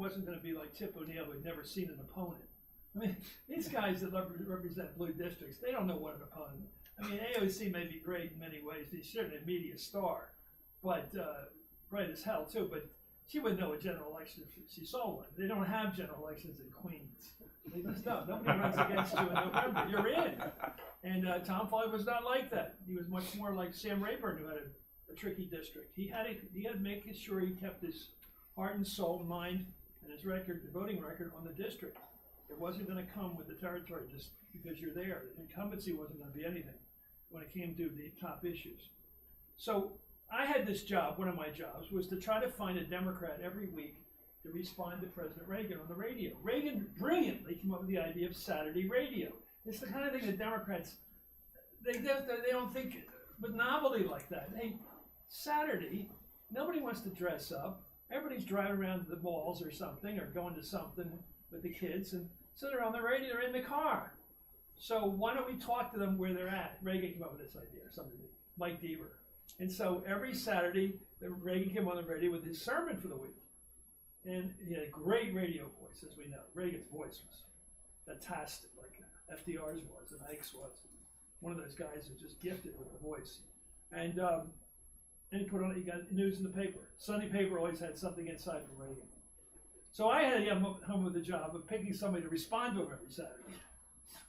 wasn't going to be like Tip O'Neill, who'd never seen an opponent. I mean, these guys that represent blue districts, they don't know what an opponent is. I mean, AOC may be great in many ways. She's certainly a media star, but bright as hell too. But she wouldn't know a general election if she saw one. They don't have general elections in Queens. They just don't. Nobody runs against you in November. You're in. And Tom Foley was not like that. He was much more like Sam Rayburn, who had a tricky district. He had to make sure he kept his heart and soul and mind and his record, the voting record, on the district. It wasn't going to come with the territory just because you're there. The incumbency wasn't going to be anything when it came to the top issues. So I had this job. One of my jobs was to try to find a Democrat every week to respond to President Reagan on the radio. Reagan brilliantly came up with the idea of Saturday radio. It's the kind of thing that Democrats, they don't think with novelty like that. Hey, Saturday, nobody wants to dress up. Everybody's driving around the malls or something, or going to something with the kids, and so they're on the radio, they're in the car. So why don't we talk to them where they're at? Reagan came up with this idea, or something, Mike Deaver. And so every Saturday, Reagan came on the radio with his sermon for the week. And he had a great radio voice, as we know. Reagan's voice was fantastic, like FDR's was, and Ike's was. One of those guys who just gifted with the voice. And he got news in the paper. Sunday paper always had something inside from Reagan. So I had to get home with the job of picking somebody to respond to him every Saturday,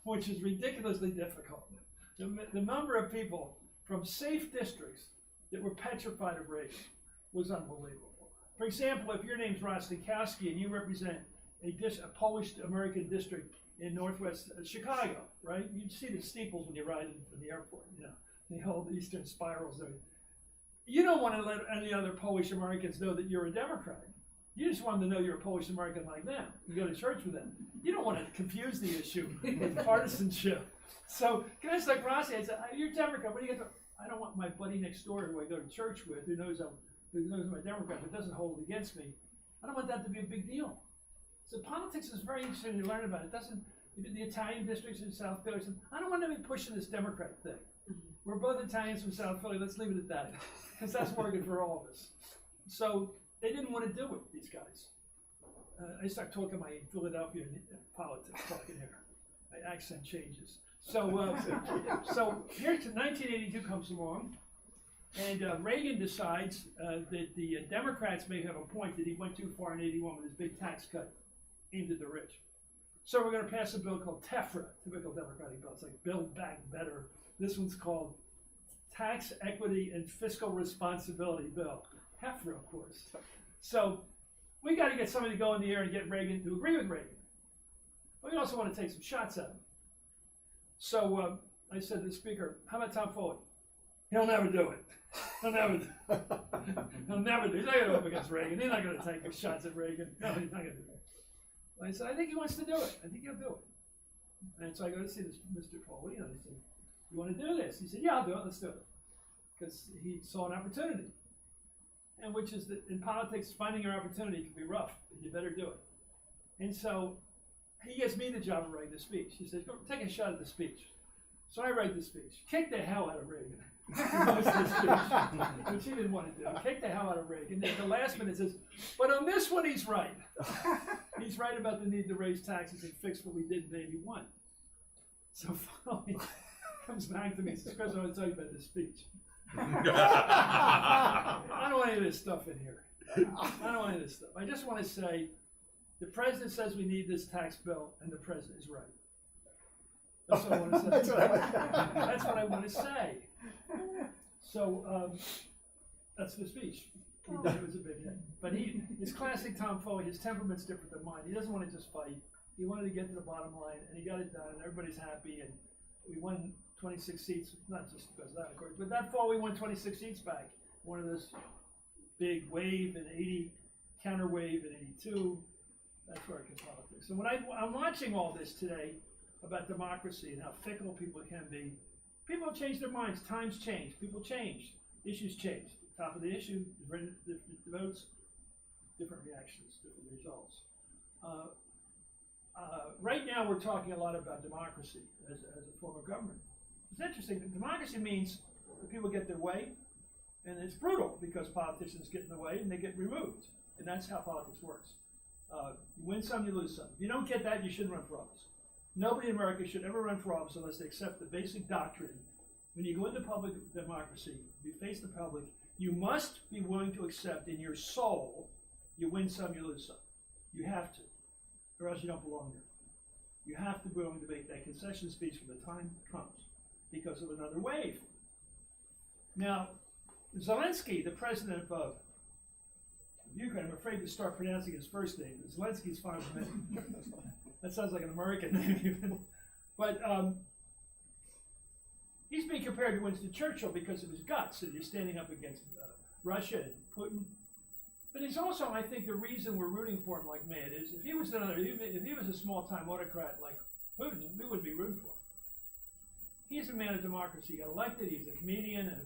which is ridiculously difficult. The number of people from safe districts that were petrified of Reagan was unbelievable. For example, if your name's Rostenkowski and you represent a Polish-American district in northwest Chicago, right? You see the steeples when you ride in the airport, the old eastern spirals. You don't want to let any other Polish Americans know that you're a Democrat. You just want them to know you're a Polish American like them. You go to church with them. You don't want to confuse the issue with partisanship. So guys like Rossi, I said, "You're a Democrat. What do you get?" I don't want my buddy next door who I go to church with, who knows I'm a Democrat, but doesn't hold it against me. I don't want that to be a big deal. So politics is very interesting to learn about. It doesn't. The Italian districts in South Philly. I don't want to be pushing this Democrat thing. We're both Italians from South Philly. Let's leave it at that, because that's working for all of us. So they didn't want to do it, these guys. I start talking my Philadelphia politics, talking here. My accent changes. So, so here's 1982 comes along, and Reagan decides that the Democrats may have a point that he went too far in '81 with his big tax cut aimed at the rich. So we're going to pass a bill called TEFRA, typical Democratic bill. It's like Build Back Better. This one's called Tax Equity and Fiscal Responsibility Bill. TEFRA, of course. So we got to get somebody to go in the air and get Reagan to agree with Reagan. But we also want to take some shots at him. So I said to the speaker, "How about Tom Foley? He'll never do it. He'll never do it. He'll never do it. He's not going to go up against Reagan. He's not going to take shots at Reagan. No, he's not going to do it." I said, "I think he wants to do it. I think he'll do it." And so I go to see this Mr. Foley, and I said, "You want to do this?" He said, "Yeah, I'll do it. Let's do it." Because he saw an opportunity. And which is that in politics, finding your opportunity can be rough, but you better do it. And so he gives me the job of writing the speech. He says, "Go take a shot at the speech." So I write the speech. Kick the hell out of Reagan. Which he didn't want to do. Kick the hell out of Reagan. And at the last minute it says, "But on this one he's right." He's right about the need to raise taxes and fix what we did in '81. So finally comes back to me and says, "Chris, I want to tell you about this speech." I don't want any of this stuff in here. I don't want any of this stuff. I just want to say, the president says we need this tax bill, and the president is right. That's what I want to say. That's what I want to say. So that's the speech. He did, it was a big hit. But it's classic Tom Foley. His temperament's different than mine. He doesn't want to just fight. He wanted to get to the bottom line, and he got it done, and everybody's happy. And we won 26 seats, not just because of that, of course, but that fall we won 26 seats back. One of those big wave in '80, counter wave in '82. That's where I can politics. So when I'm watching all this today about democracy and how fickle people can be, people have changed their minds. Times change. People change. Issues change. Top of the issue, different votes, different reactions, different results. Right now, we're talking a lot about democracy as a form of government. It's interesting. Democracy means that people get their way, and it's brutal because politicians get in the way and they get removed. And that's how politics works. You win some, you lose some. If you don't get that, you shouldn't run for office. Nobody in America should ever run for office unless they accept the basic doctrine. When you go into public democracy, you face the public, you must be willing to accept in your soul, you win some, you lose some. You have to, or else you don't belong there. You have to be willing to make that concession speech when the time comes because of another wave. Now, Zelensky, the president of Ukraine, I'm afraid to start pronouncing his first name. Zelensky's fine with me. That sounds like an American name even. But he's being compared to Winston Churchill because of his guts, and he's standing up against Russia and Putin. But he's also, I think, the reason we're rooting for him like mad is if he was a small-time autocrat like Putin, we wouldn't be rooting for him. He's a man of democracy. He got elected. He's a comedian and a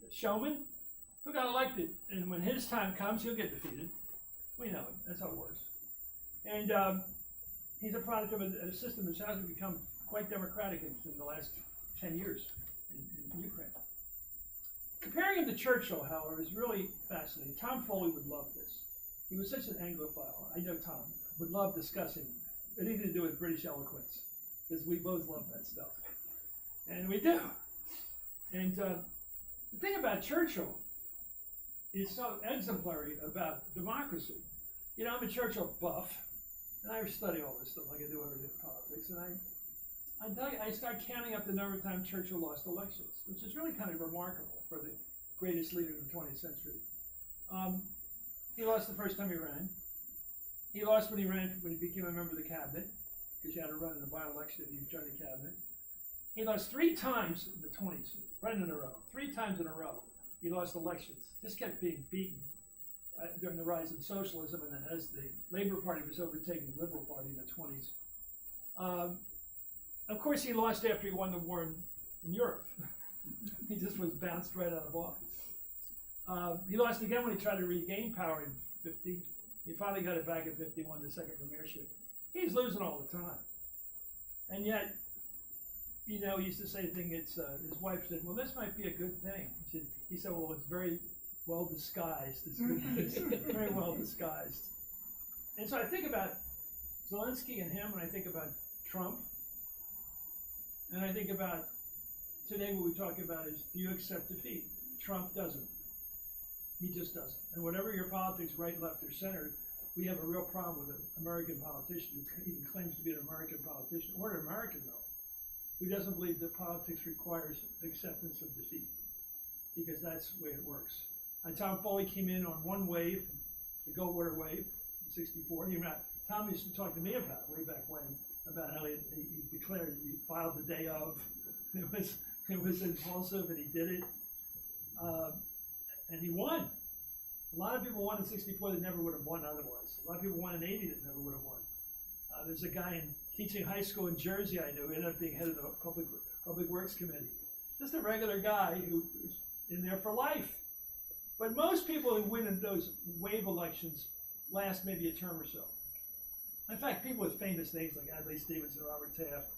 showman who got elected. And when his time comes, he'll get defeated. We know it. That's how it works. And he's a product of a system that's has become quite democratic in the last 10 years in Ukraine. Comparing him to Churchill, however, is really fascinating. Tom Foley would love this. He was such an Anglophile. I know Tom would love discussing anything to do with British eloquence, because we both love that stuff. And we do. And the thing about Churchill is so exemplary about democracy. You know, I'm a Churchill buff, and I study all this stuff like I do everything in politics, and I start counting up the number of times Churchill lost elections, which is really kind of remarkable for the greatest leader of the 20th century. He lost the first time he ran. He lost when he became a member of the cabinet, because you had to run in a by-election if you joined the cabinet. He lost 3 times in the 20s, right in a row. 3 times in a row, he lost elections. Just kept being beaten during the rise in socialism, and then as the Labour Party was overtaking the Liberal Party in the 20s. Of course, he lost after he won the war in Europe. He just was bounced right out of office. He lost again when he tried to regain power in 50. He finally got it back in 51, the second premiership. He's losing all the time. And yet, you know, he used to say a thing, his wife said, well, this might be a good thing. He said, well, it's very well disguised. It's good news. Very well disguised. And so I think about Zelensky and him, and I think about Trump. And I think about today what we talk about is, do you accept defeat? Trump doesn't. He just doesn't. And whatever your politics, right, left, or center, we have a real problem with an American politician who even claims to be an American politician, or an American though, who doesn't believe that politics requires acceptance of defeat, because that's the way it works. And Tom Foley came in on one wave, the Goldwater wave, in '64. Tom used to talk to me about it way back when, about how he declared, he filed the day of. It was impulsive, and he did it, and he won. A lot of people won in '64 that never would have won otherwise. A lot of people won in '80 that never would have won. There's a guy teaching high school in Jersey I knew, ended up being head of the Public Works Committee. Just a regular guy who was in there for life. But most people who win in those wave elections last maybe a term or so. In fact, people with famous names like Adlai Stevenson, Robert Taft,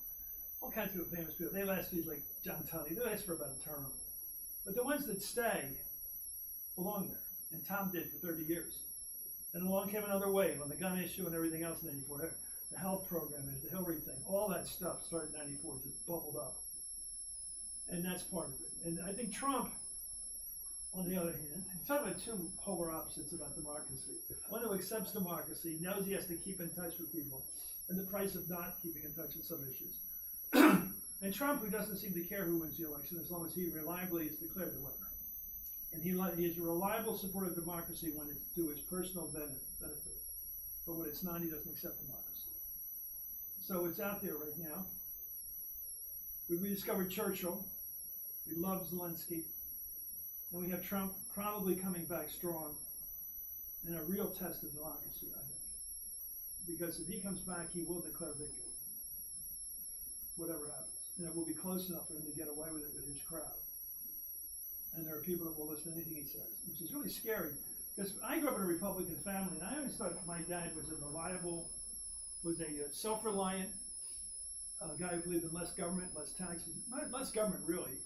all kinds of famous people, they last years like John Tunney, they last for about a term. But the ones that stay belong there, and Tom did for 30 years. And along came another wave on the gun issue and everything else in '94. The health program, the Hillary thing, all that stuff started in '94, just bubbled up. And that's part of it. And I think Trump, on the other hand, he's talking about 2 polar opposites about democracy. One who accepts democracy, knows he has to keep in touch with people, and the price of not keeping in touch with some issues. And Trump, who doesn't seem to care who wins the election as long as he reliably is declared the winner. And he is a reliable supporter of democracy when it's to his personal benefit. But when it's not, he doesn't accept democracy. So it's out there right now. We rediscovered Churchill. We love Zelensky. And we have Trump probably coming back strong in a real test of democracy, I think. Because if he comes back, he will declare victory, whatever happens. And it will be close enough for him to get away with it with his crowd. And there are people that will listen to anything he says, which is really scary. Because I grew up in a Republican family, and I always thought my dad was a self-reliant guy who believed in less government, less taxes, less government really,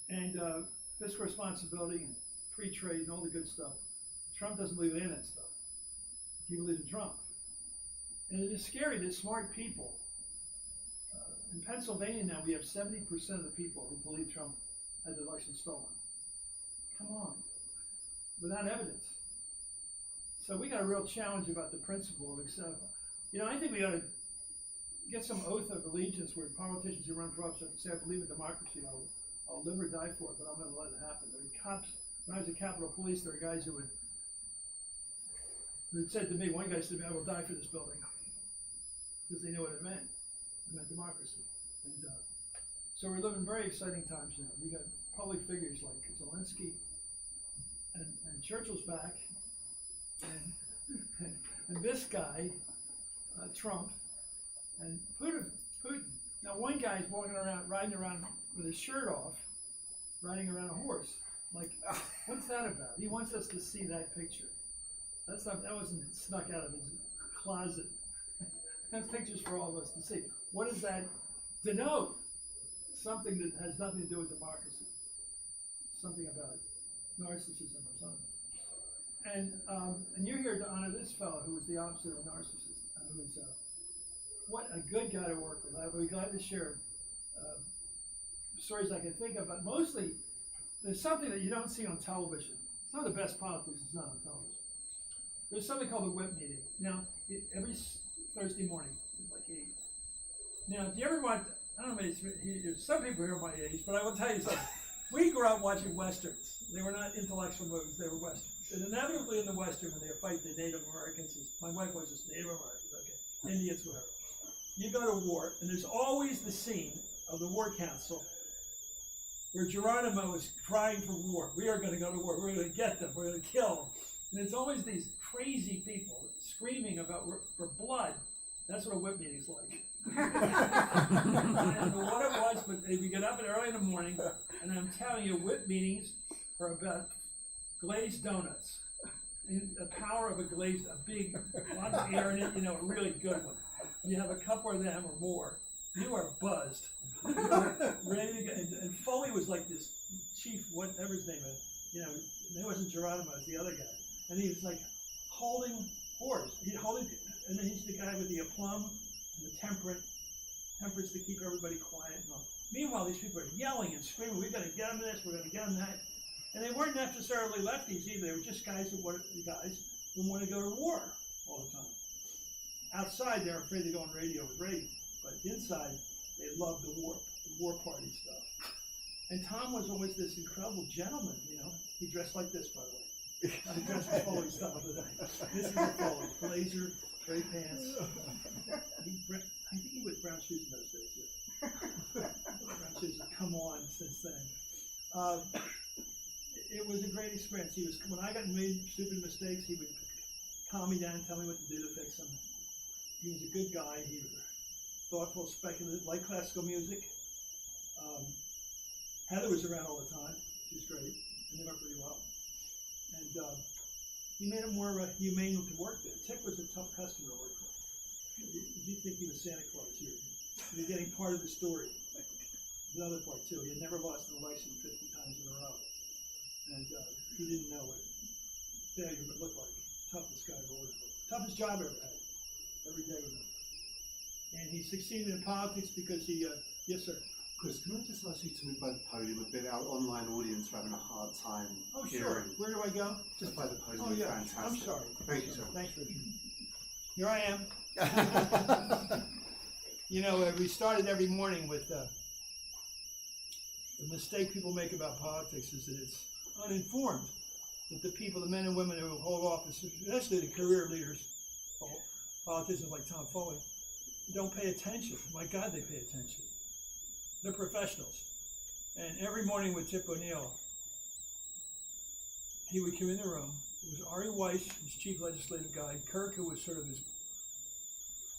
and fiscal responsibility and free trade and all the good stuff. Trump doesn't believe in any of that stuff. he believed in Trump. And it is scary that smart people, in Pennsylvania now, we have 70% of the people who believe Trump had the election stolen. Come on, without evidence. So we got a real challenge about the principle of accept. I think we ought to get some oath of allegiance where politicians who run for office have to say, I believe in democracy, I'll live or die for it, but I'm going to let it happen. I mean, cops, when I was at Capitol Police, there were guys who said to me, one guy said to me, I will die for this building, because they knew what it meant. It meant democracy. And so we're living very exciting times now. We got public figures like Zelensky, and Churchill's back, and this guy, Trump, and Putin. Now one guy's walking around, riding around with his shirt off, riding around a horse. Like, what's that about? He wants us to see that picture. That wasn't snuck out of his closet. That's pictures for all of us to see. What does that denote? Something that has nothing to do with democracy. Something about narcissism or something. And you're here to honor this fellow who was the opposite of a narcissist, and who was what a good guy to work with. I'll be glad to share stories I can think of, but mostly there's something that you don't see on television. Some of the best politics is not on television. There's something called the whip meeting. Now, every Thursday morning, like 8. Now, do you ever watch, I don't know, some people here are my age, but I will tell you something. We grew up watching Westerns. They were not intellectual movies, they were Westerns. And inevitably in the Western, when they were fighting the Native Americans, my wife was just Native Americans, okay, Indians, whatever. You go to war, and there's always the scene of the war council where Geronimo is crying for war. We are going to go to war. We're going to get them. We're going to kill them. And it's always these crazy people screaming about for blood. That's what a whip meeting's like. I don't know what it was, but we get up early in the morning, and I'm telling you, whip meetings are about glazed donuts. The power of a big, lot of air in it, a really good one. You have a couple of them or more, you are buzzed. Ready to go. And Foley was like this chief, whatever his name is, it wasn't Geronimo, it was the other guy. And he was like holding horse. And then he's the guy with the aplomb and the temperance to keep everybody quiet and all. Meanwhile, these people are yelling and screaming, we're going to get them this, we're going to get them that. And they weren't necessarily lefties either. They were just guys who want to go to war all the time. Outside, they're afraid to go on radio with Reagan, but inside, they loved the war party stuff. And Tom was always this incredible gentleman, He dressed like this, by the way. I dressed in Foley style today. This is a Foley, blazer, gray pants. I think he wore brown shoes in those days, yeah. Brown shoes have come on since then. It was a great experience. When I got made stupid mistakes, he would calm me down, tell me what to do to fix them. He was a good guy. He was thoughtful, speculative, liked classical music. Heather was around all the time. She was great. I knew her pretty well. And he made it more humane to work there. Tip was a tough customer to work for. Did you think he was Santa Claus? You're getting part of the story. There's another part, too. He had never lost an election 50 times in a row. And he didn't know what failure would look like. Toughest guy to work for. Toughest job I ever had. Every day with him. And he succeeded in politics because he, yes, sir. Chris, can I just ask you to move by the podium a bit? Our online audience are having a hard time Sure. Where do I go? Just by the podium. Oh, yeah. Fantastic. I'm sorry. Thank you, sir. Thanks, Richard. Here I am. We started every morning with the mistake people make about politics is that it's uninformed. That the people, the men and women who hold office, especially the career leaders, politicians like Tom Foley, don't pay attention. My God, they pay attention. They're professionals. And every morning with Tip O'Neill, he would come in the room. It was Ari Weiss, his chief legislative guy, Kirk, who was sort of his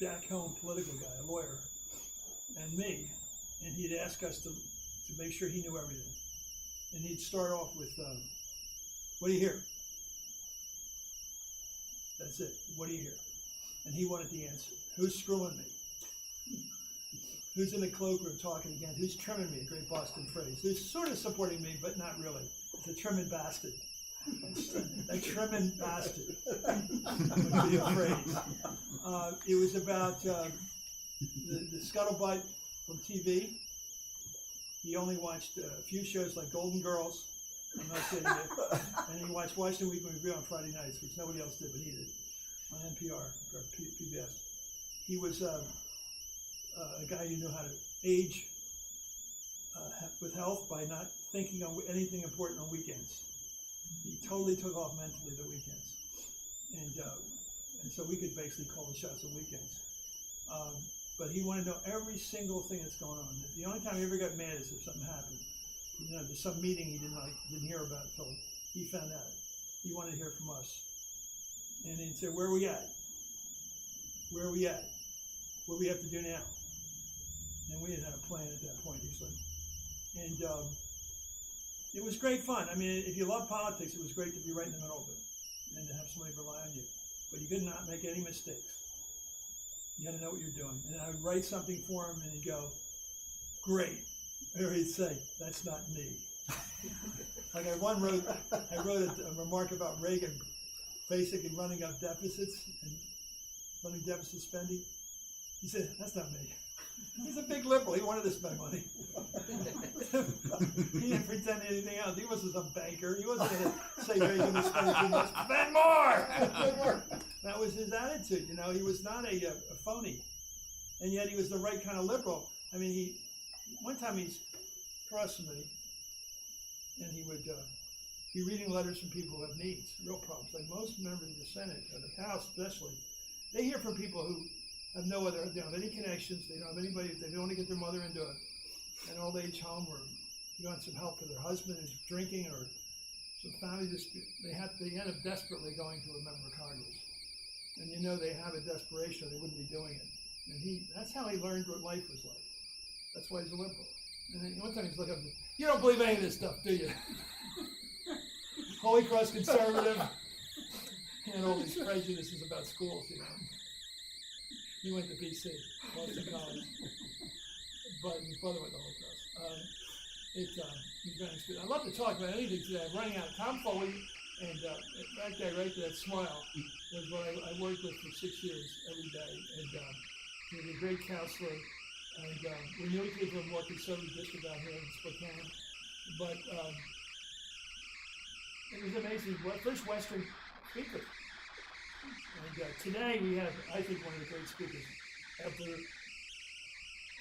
back-home political guy, a lawyer, and me. And he'd ask us to make sure he knew everything. And he'd start off with, what do you hear? That's it. What do you hear? And he wanted the answer. Who's screwing me? Who's in the cloakroom talking again? Who's trimming me? A great Boston phrase. Who's sort of supporting me, but not really. It's a trimming bastard. A trimming bastard. would be a phrase. It was about the scuttlebutt from TV. He only watched a few shows like Golden Girls. I'm not kidding you. And he watched Washington Weekly Review on Friday nights, which nobody else did, but he did, on NPR or PBS. He was a guy who knew how to age with health by not thinking on anything important on weekends. He totally took off mentally the weekends, and so we could basically call the shots on weekends. But he wanted to know every single thing that's going on. The only time he ever got mad is if something happened. You know, there's some meeting he didn't hear about until he found out. He wanted to hear from us, and he'd say, "Where are we at? Where are we at? What do we have to do now?" And we didn't have a plan at that point usually. And it was great fun. I mean, if you love politics, it was great to be right in the middle of it and to have somebody rely on you. But you could not make any mistakes. You had to know what you're doing. And I would write something for him, and he'd go, "Great." Or he'd say, "That's not me." Like I wrote a remark about Reagan basically running up deficits and running deficit spending. He said, "That's not me." He's a big liberal. He wanted to spend money. He didn't pretend anything else. He wasn't some banker. He wasn't going to say you're going to spend too much. Spend more! That was his attitude. You know, he was not a phony. And yet he was the right kind of liberal. I mean, one time he's crossed me, and he would be reading letters from people who have needs, real problems. Like most members of the Senate, or the House especially, they hear from people who have they don't have any connections, they don't have anybody, they don't want to get their mother into an old age home, or you want some help for their husband who's drinking, or some family dispute. They end up desperately going to a member of Congress. And you know they have a desperation or they wouldn't be doing it. And that's how he learned what life was like. That's why he's a liberal. And then one time he's looking up, "You don't believe any of this stuff, do you?" Holy Cross conservative. He had all these prejudices about schools, you know. He went to BC, Boston College. But his brother went to Holy Cross. I'd love to talk about anything today. I'm running out. Tom Foley, and that guy right there, that smile, was what I worked with for 6 years every day. And he was a great counselor. And we knew he came from a more conservative district out here in Spokane. But it was amazing. First Western speaker. And today we have, I think, one of the great speakers ever.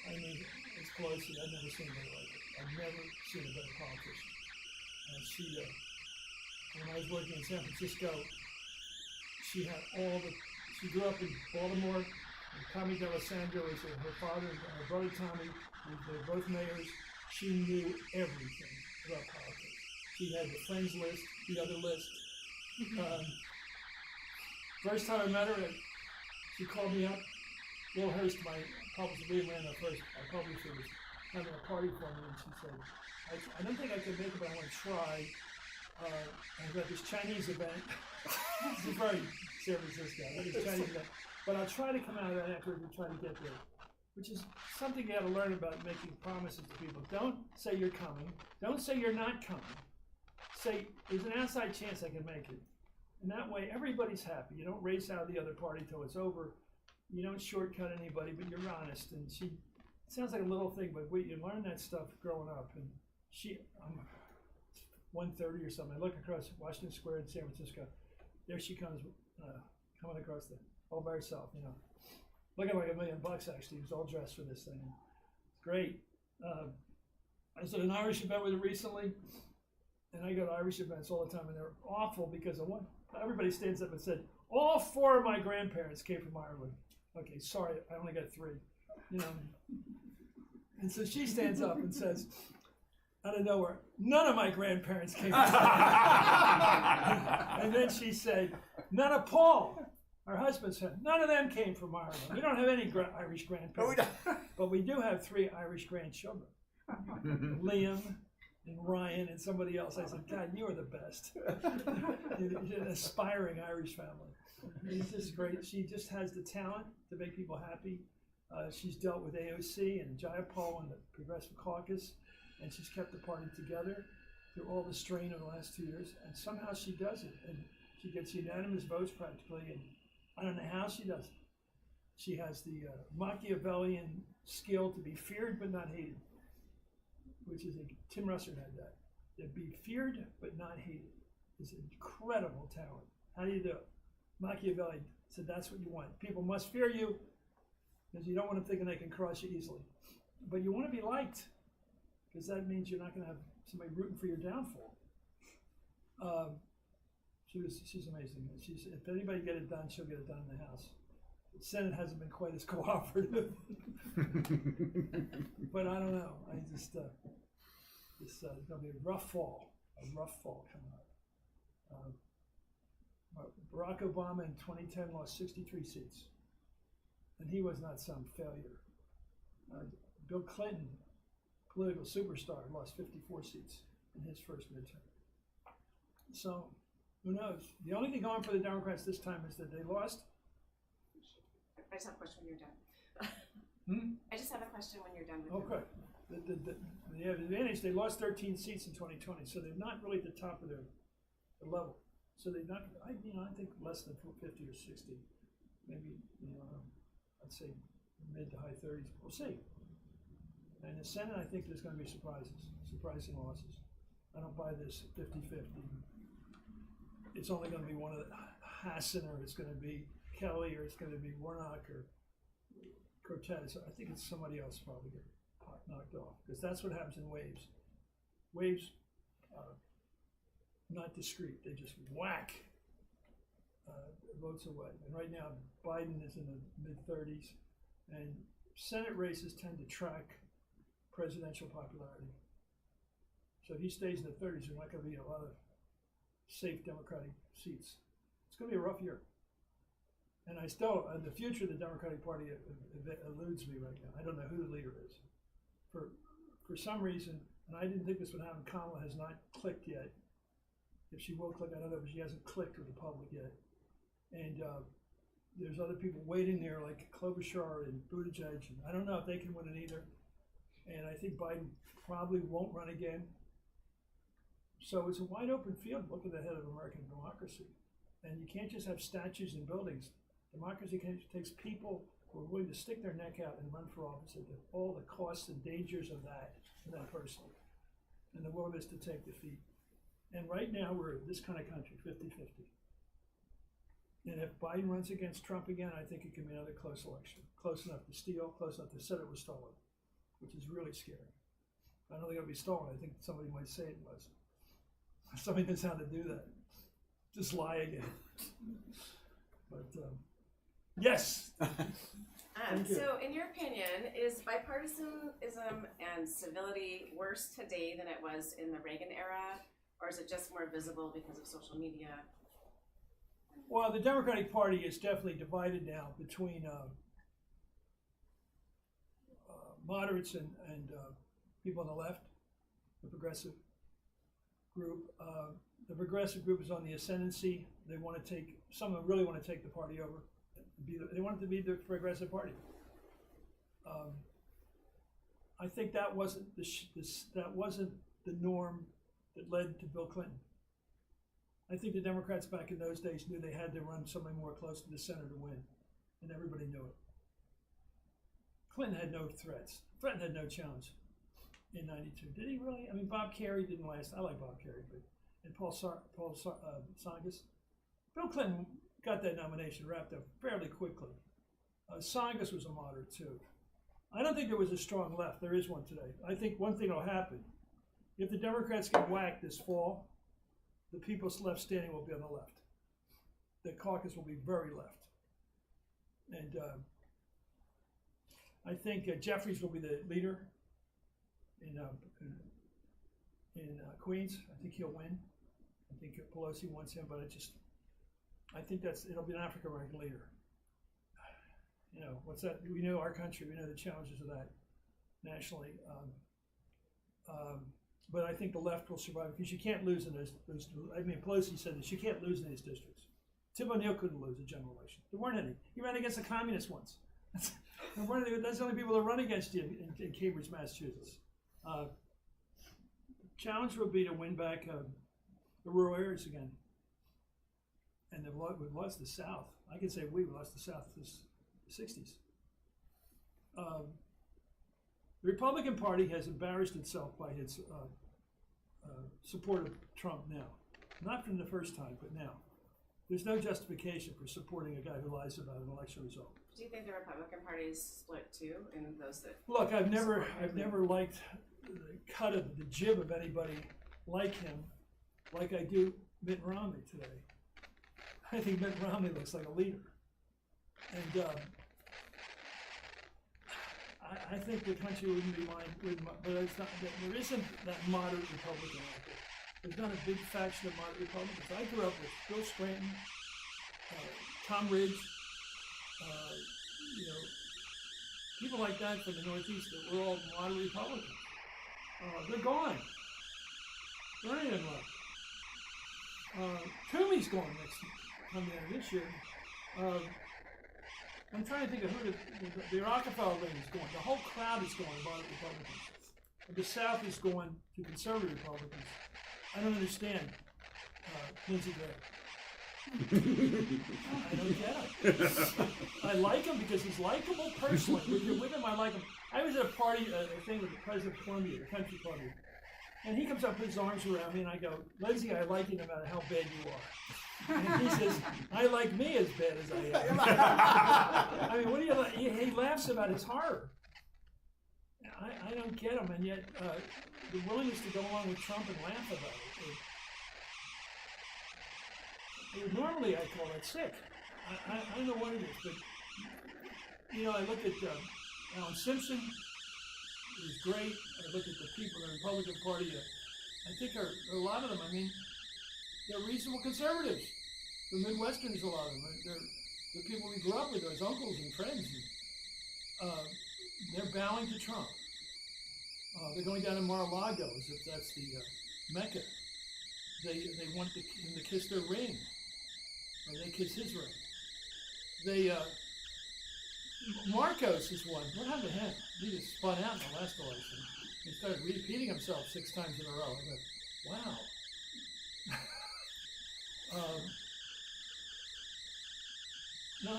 I mean, it's Pelosi. I've never seen anybody like it. I've never seen a better politician. And when I was working in San Francisco, she grew up in Baltimore. And Tommy D'Alessandro was her father, and her brother Tommy. They were both mayors. She knew everything about politics. She had the friends list, the other list. First time I met her, she called me up. Will Hurst, my publisher, we ran our publisher, was having a party for me, and she said, I don't think I can make it, but I want to try. I've got this Chinese event. This is very San Francisco. I've got this Chinese event. But I'll try to come out of that afterwards and try to get there. Which is something you got to learn about making promises to people. Don't say you're coming. Don't say you're not coming. Say, there's an outside chance I can make it. And that way, everybody's happy. You don't race out of the other party till it's over. You don't shortcut anybody, but you're honest. And it sounds like a little thing, but you learn that stuff growing up. And 1:30 or something. I look across Washington Square in San Francisco. There she comes, coming across all by herself, you know. Looking like $1 million actually. He was all dressed for this thing. It's great. I was at an Irish event with her recently, and I go to Irish events all the time, and they're awful because everybody stands up and said, all 4 of my grandparents came from Ireland. Okay, sorry, I only got 3. You know. And so she stands up and says, out of nowhere, none of my grandparents came from Ireland. And then she said, none of Paul, her husband, said, none of them came from Ireland. We don't have any Irish grandparents. But we do have 3 Irish grandchildren. Liam and Ryan and somebody else. I said, God, you are the best. An aspiring Irish family. It's just great. She just has the talent to make people happy. She's dealt with AOC and Jayapal and the Progressive Caucus, and she's kept the party together through all the strain of the last 2 years, and somehow she does it. And she gets unanimous votes practically, and And in the House, she does. She has the Machiavellian skill to be feared but not hated, which is Tim Russert had that. To be feared but not hated is an incredible talent. How do you do it? Machiavelli said that's what you want. People must fear you because you don't want them thinking they can cross you easily. But you want to be liked because that means you're not going to have somebody rooting for your downfall. She's amazing. If anybody get it done, she'll get it done in the House. The Senate hasn't been quite as cooperative. But I don't know. It's going to be a rough fall coming up. Barack Obama in 2010 lost 63 seats, and he was not some failure. Bill Clinton, political superstar, lost 54 seats in his first midterm. So, who knows? The only thing going for the Democrats this time is that they lost. I just have a question when you're done. I just have a question when you're done with Okay. The advantage, they lost 13 seats in 2020, so they're not really at the top of their level. So they're not, I think less than 50 or 60, maybe, I'd say mid to high 30s. We'll see. And in the Senate, I think there's going to be surprising losses. I don't buy this 50-50. It's only going to be one of the Hassan, or it's going to be Kelly, or it's going to be Warnock, or Cortez. I think it's somebody else probably get knocked off, because that's what happens in waves. Waves are not discrete. They just whack votes away. And right now, Biden is in the mid-30s, and Senate races tend to track presidential popularity. So if he stays in the 30s, there's not going to be a lot of safe Democratic seats. It's going to be a rough year. And I still, the future of the Democratic Party eludes me right now. I don't know who the leader is. For some reason, and I didn't think this would happen, Kamala has not clicked yet. If she will click, I don't know, but she hasn't clicked with the public yet. And there's other people waiting there, like Klobuchar and Buttigieg, and I don't know if they can win it either. And I think Biden probably won't run again. So it's a wide open field. Look at the head of American democracy. And you can't just have statues and buildings. Democracy takes people who are willing to stick their neck out and run for office at all the costs and dangers of that for that person, and the willingness to take defeat. And right now we're this kind of country, 50-50. And if Biden runs against Trump again, I think it can be another close election. Close enough to steal, close enough to say it was stolen, which is really scary. I don't think it'll be stolen. I think somebody might say it was. Somebody knows how to do that. Just lie again. But yes. So, in your opinion, is bipartisanism and civility worse today than it was in the Reagan era, or is it just more visible because of social media? Well, the Democratic Party is definitely divided now between moderates and people on the left, the progressive group. The progressive group is on the ascendancy. They want to take, some of them really want to take the party over. They want it to be the progressive party. I think that wasn't the norm that led to Bill Clinton. I think the Democrats back in those days knew they had to run somebody more close to the center to win, and everybody knew it. Clinton had no threats. Clinton had no challenge in '92. Did he really? I mean, Bob Kerrey didn't last. I like Bob Kerrey, but and Paul Tsongas. Bill Clinton got that nomination wrapped up fairly quickly. Tsongas was a moderate too. I don't think there was a strong left. There is one today. I think one thing will happen. If the Democrats get whacked this fall, the people left standing will be on the left. The caucus will be very left. And I think Jeffries will be the leader in Queens. I think he'll win. I think Pelosi wants him, but I think it'll be an African American leader. You know, what's that? We know our country, we know the challenges of that nationally. But I think the left will survive because you can't lose in those. I mean, Pelosi said this, you can't lose in these districts. Tim O'Neill couldn't lose a general election. There weren't any. He ran against the communists once. That's the only people that run against you in Cambridge, Massachusetts. The challenge would be to win back the rural areas again. And we've lost the South. I can say we lost the South in the 60s. The Republican Party has embarrassed itself by its support of Trump now. Not from the first time, but now. There's no justification for supporting a guy who lies about an election result. Do you think the Republican Party is split too, in those that? Look, I've never liked the cut of the jib of anybody like him, like I do Mitt Romney today. I think Mitt Romney looks like a leader, and I think the country wouldn't mind, but it's not. There isn't that moderate Republican out there. There's not a big faction of moderate Republicans. I grew up with Bill Scranton, Tom Ridge, people like that from the Northeast that were all moderate Republicans. They're gone. There ain't any left. Toomey's going coming out this year. I'm trying to think of who the Rockefeller ring is going. The whole crowd is going to moderate Republicans. The South is going to conservative Republicans. I don't understand Lindsey Graham. I don't get it. I like him because he's likable personally. If you're with him, I like him. I was at a party, a thing with the president of Columbia, the country Columbia, and he comes up, puts his arms around me, and I go, Lindsey, I like you no matter how bad you are. And he says, I like me as bad as I am. I mean, what do you like? He laughs about his horror. I don't get him, and yet the willingness to go along with Trump and laugh about it. Normally, I call that sick. I don't know what it is, but I look at Alan Simpson. He's great. I look at the people in the Republican Party. I think a lot of them. I mean, they're reasonable conservatives. The Midwesterners, a lot of them. They're the people we grew up with, those uncles and friends. And, they're bowing to Trump. They're going down to Mar-a-Lago as if that's the Mecca. They want him to kiss their ring, or they kiss his ring. Marcos is one. What happened to him? He just spun out in the last election. He started repeating himself 6 times in a row. I go, wow. No,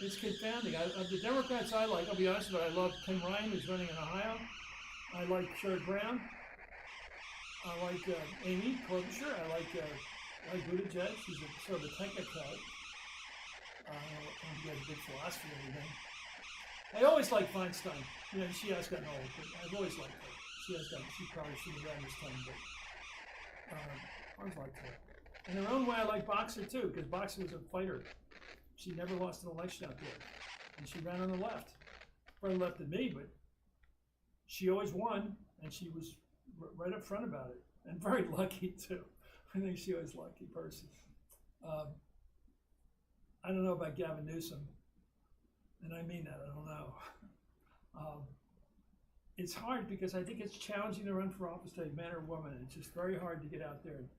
it's confounding. Of the Democrats I like, I'll be honest with you, I love Tim Ryan, who's running in Ohio. I like Sherrod Brown. I like Amy Klobuchar. I like Buttigieg. She's sort of a technocrat. I don't think he has a big philosophy or anything. I always like Feinstein. She has gotten old, but I've always liked her. She probably shouldn't have ran this time, but I always liked her. In her own way, I like Boxer too, because Boxer was a fighter. She never lost an election out there, and she ran on the left. Further left than me, but she always won, and she was right up front about it, and very lucky too. I think she was a lucky person. I don't know about Gavin Newsom, and I mean that, I don't know. It's hard because I think it's challenging to run for office today, man or woman. It's just very hard to get out there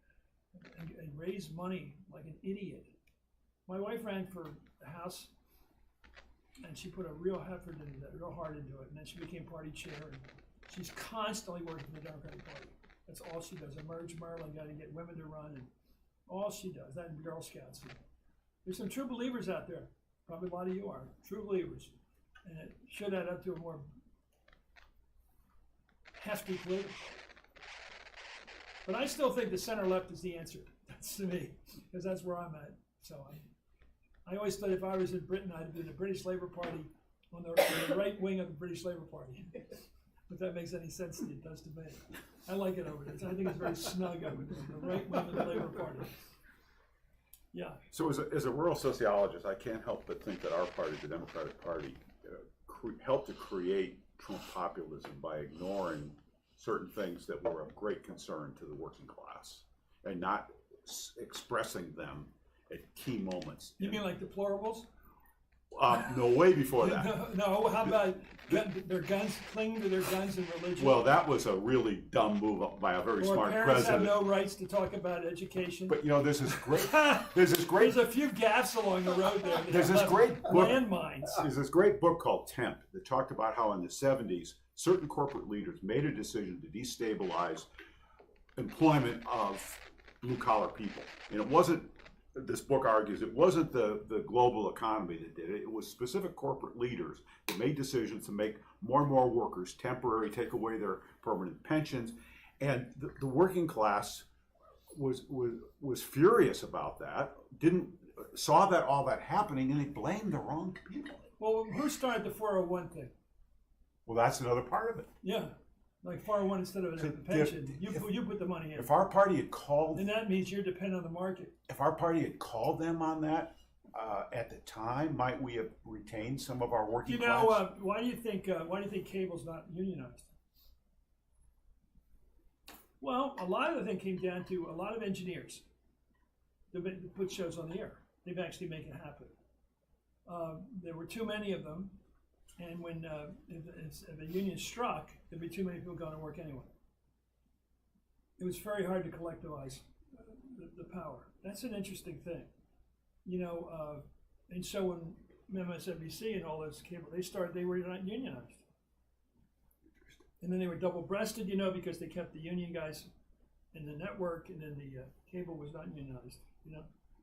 and raise money like an idiot. My wife ran for the House, and she put a real effort into that, real hard into it, and then she became party chair, and she's constantly working for the Democratic Party. That's all she does. Emerge Maryland, got to get women to run, and all she does, that and Girl Scouts. There's some true believers out there. Probably a lot of you are true believers, and it should add up to a more hefty political. But I still think the center left is the answer. That's to me, because that's where I'm at. So I always thought if I was in Britain, I'd be in the British Labour Party on the right wing of the British Labour Party. If that makes any sense to you, it does to me. I like it over there. I think it's very snug over there, the right wing of the Labour Party. Yeah. So as a rural sociologist, I can't help but think that our party, the Democratic Party, helped to create Trump populism by ignoring certain things that were of great concern to the working class and not expressing them at key moments. You mean like deplorables? No, way before that. No, how about their guns, clinging to their guns and religion? Well, that was a really dumb move by a very smart parents president. Have no rights to talk about education. But there's this great. There's a few gaps along the road there. There's this great book. Landmines. There's this great book called Temp that talked about how in the 70s certain corporate leaders made a decision to destabilize employment of blue collar people, and it wasn't this book argues it wasn't the global economy that did it. It was specific corporate leaders that made decisions to make more and more workers temporary, take away their permanent pensions. And the working class was furious about that, saw that all that happening, and they blamed the wrong people. Well, who started the 401 thing? Well, that's another part of it. Yeah, like 401 instead of a pension. You put the money in. If our party had called, and that means you're dependent on the market. If our party had called them on that at the time, might we have retained some of our working class? Why do you think cable's not unionized? Well, a lot of the thing came down to a lot of engineers that put shows on the air. They've actually make it happen. There were too many of them, and when if a union struck, there'd be too many people going to work anyway. It was very hard to collectivize the power. That's an interesting thing, and so when MSNBC and all those cable, they were not unionized. And then they were double-breasted, because they kept the union guys in the network, and then the cable was not unionized, And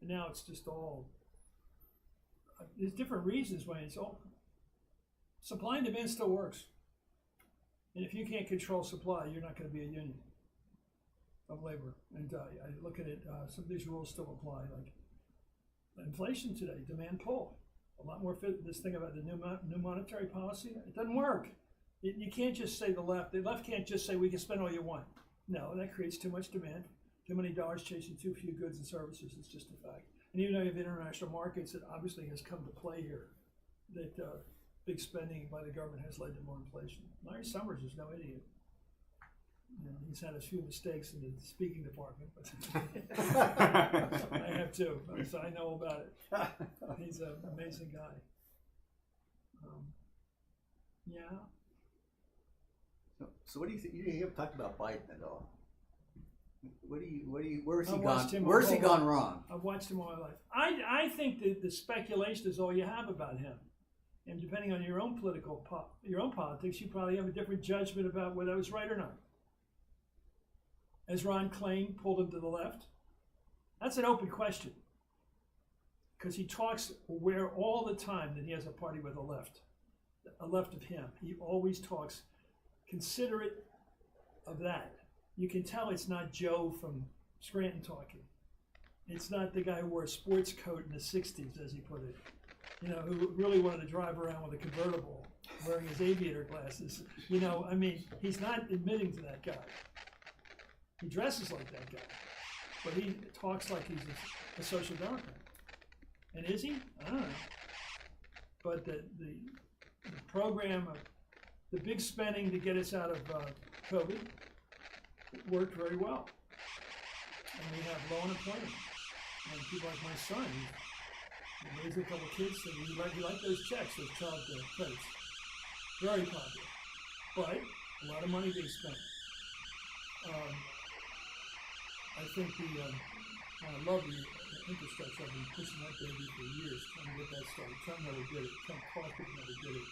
now it's just all. There's different reasons why it's all. Supply and demand still works, and if you can't control supply, you're not going to be a union of labor. And I look at it. Some of these rules still apply, like inflation today, demand pull. A lot more this thing about the new monetary policy. It doesn't work. You can't just say the left can't just say we can spend all you want. No, that creates too much demand, too many dollars chasing too few goods and services. It's just a fact. And even though you have international markets, it obviously has come to play here that big spending by the government has led to more inflation. Larry Summers is no idiot. He's had a few mistakes in the speaking department, but I have too, so I know about it. He's an amazing guy. Yeah. So what do you think? You haven't talked about Biden at all. Where's he gone wrong? I've watched him all my life. I think that the speculation is all you have about him. And depending on your own politics, you probably have a different judgment about whether that was right or not. As Ron Klain pulled him to the left, that's an open question. Because he talks all the time that he has a party with a left of him. He always talks considerate of that. You can tell it's not Joe from Scranton talking. It's not the guy who wore a sports coat in the 60s, as he put it. Who really wanted to drive around with a convertible, wearing his aviator glasses. He's not admitting to that guy. He dresses like that guy, but he talks like he's a social democrat. And is he? I don't know. But the program of the big spending to get us out of COVID worked very well. And we have low unemployment. And people like my son, he raised a couple of kids, and he liked those checks, those child credits. Very popular. But a lot of money being spent. I think I love the infrastructure. I've been pushing that baby for years, trying to get that started. Trump never did it. Trump talked it, never did it.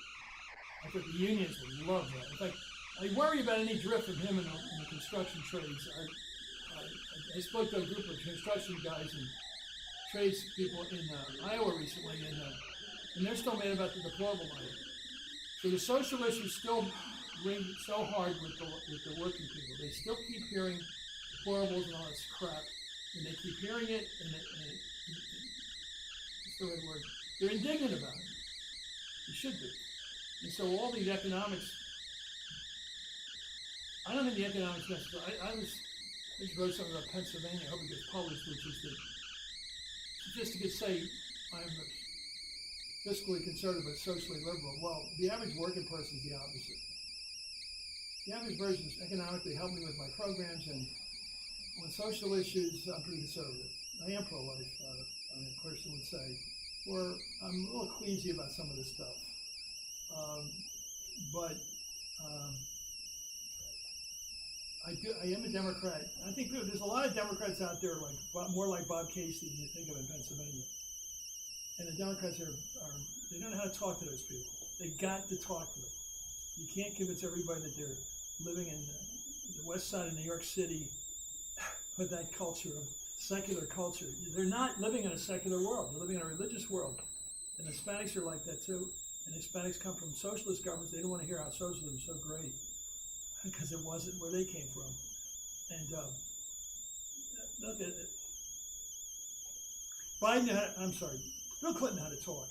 I think the unions would love that. In fact, I worry about any drift from him in the construction trades. I spoke to a group of construction guys and trades people in Iowa recently, and they're still mad about the deplorable money. So the social issues still ring so hard with the working people. They still keep hearing deplorables and all this crap, and they keep hearing it, and it's the right word. They're indignant about it. You should be. And so all these economics, I don't think the economics necessarily. I just wrote something about Pennsylvania. I hope it gets published, which is that statistics say I'm fiscally conservative but socially liberal. Well, the average working person is the opposite. The average person is economically helping me with my programs, and on social issues, I'm pretty conservative. I am pro-life, a person would say, or I'm a little queasy about some of this stuff. But I am a Democrat. I think there's a lot of Democrats out there more like Bob Casey than you think of in Pennsylvania. And the Democrats they don't know how to talk to those people. They got to talk to them. You can't convince everybody that they're living in the west side of New York City with that culture of secular culture. They're not living in a secular world. They're living in a religious world. And Hispanics are like that too. And Hispanics come from socialist governments. They don't want to hear how socialism is so great because it wasn't where they came from. And look at it. Bill Clinton had to talk.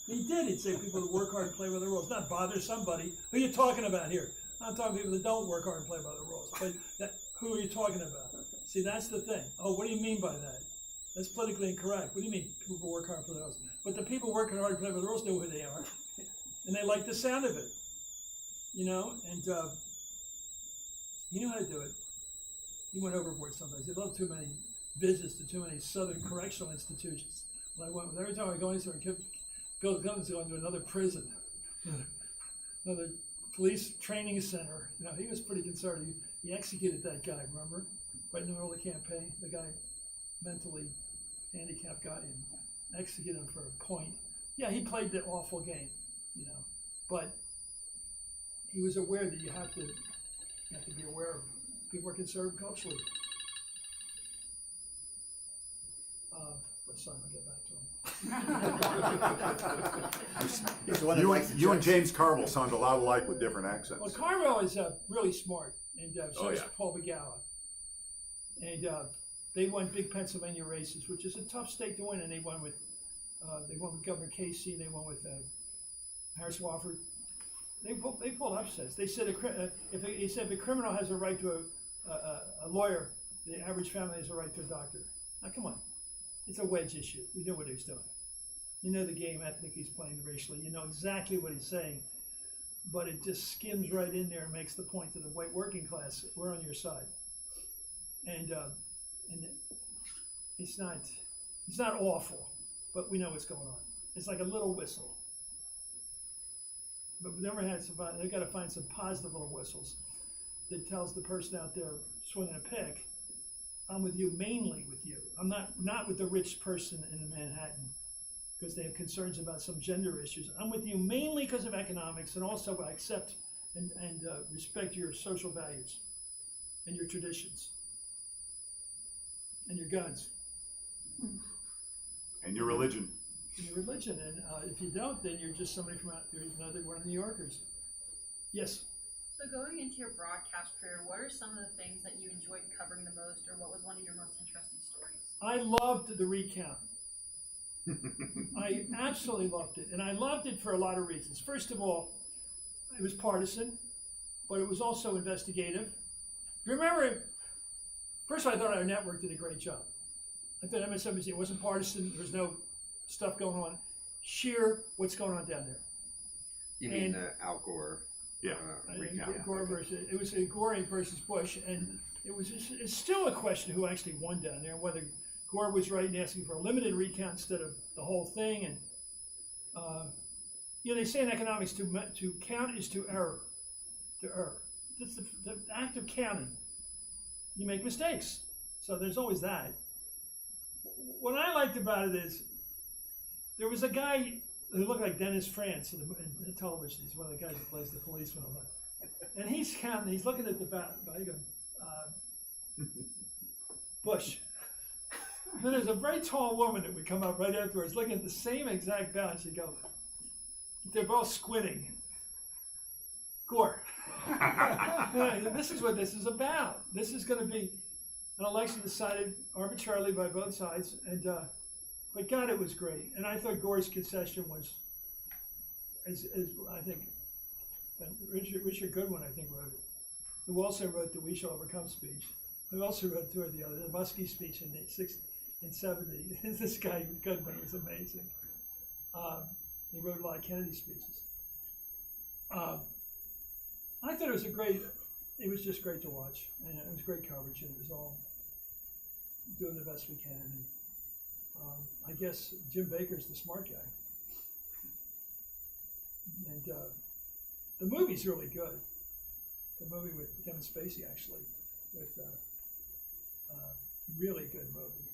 He did. He'd say people that work hard and play by the rules, not bother somebody. Who are you talking about here? I'm talking people that don't work hard and play by the rules. But who are you talking about? See, that's the thing. Oh, what do you mean by that? That's politically incorrect. What do you mean people who work hard and play by the rules? But the people working hard and play by the rules know who they are. And they like the sound of it. You know? And he knew how to do it. He went overboard sometimes. He loved too many visits to too many Southern correctional institutions. Every time I go into there, Bill Clinton's going to another prison, another police training center. You know, he was pretty conservative. He executed that guy, remember? Right in the middle of the campaign, the guy, mentally handicapped guy, and executed him for a point. Yeah, he played the awful game, you know, but he was aware that you have to be aware of people are conservative culturally. Son, I'll get back to him. You and James Carville sound a lot alike with different accents. Well, Carville is really smart, and so is yeah. Paul Begala. And they won big Pennsylvania races, which is a tough state to win, and they won with Governor Casey, they won with Harris Wofford. They pulled upsets. They said if a criminal has a right to a lawyer, the average family has a right to a doctor. Now, come on. It's a wedge issue. We know what he's doing. You know the game ethnic he's playing racially. You know exactly what he's saying. But it just skims right in there and makes the point to the white working class, we're on your side. And it's not awful, but we know what's going on. It's like a little whistle. But we've never had they've got to find some positive little whistles that tells the person out there swinging a pick, I'm with you, mainly with you. I'm not with the rich person in Manhattan because they have concerns about some gender issues. I'm with you mainly because of economics, and also I accept and respect your social values and your traditions and your guns. And your religion. And your religion. And if you don't, then you're just somebody from out there, another one of the New Yorkers. Yes? So going into your broadcast career, what are some of the things that you enjoyed covering the most, or what was one of your most interesting stories? I loved the recount. I absolutely loved it. And I loved it for a lot of reasons. First of all, it was partisan, but it was also investigative. Remember, first of all, I thought our network did a great job. I thought MSNBC, it wasn't partisan, there was no stuff going on. Sheer what's going on down there. You mean Al Gore? Yeah. Gore versus, it was Gore versus Bush, and it's still a question who actually won down there, whether Gore was right in asking for a limited recount instead of the whole thing. And they say in economics to count is to err. To err. It's the act of counting. You make mistakes, so there's always that. What I liked about it is there was a guy who looked like Dennis France in the television. He's one of the guys who plays the policeman a lot. And he's counting, he's looking at the Bush. Then there's a very tall woman that would come up right afterwards looking at the same exact balance. She'd go, they're both squinting. Gore. This is what this is about. This is going to be an election decided arbitrarily by both sides. And but God, it was great. And I thought Gore's concession was, I think, Richard Goodwin, I think, wrote it. Who also wrote the We Shall Overcome speech. Who also wrote two of the other, the Muskie speech in the 60s and 70s. This guy, Goodwin, was amazing. He wrote a lot of Kennedy speeches. I thought it was just great to watch. And it was great coverage, and it was all doing the best we can. And, I guess Jim Baker's the smart guy. And the movie's really good. The movie with Kevin Spacey, actually, with really good movie.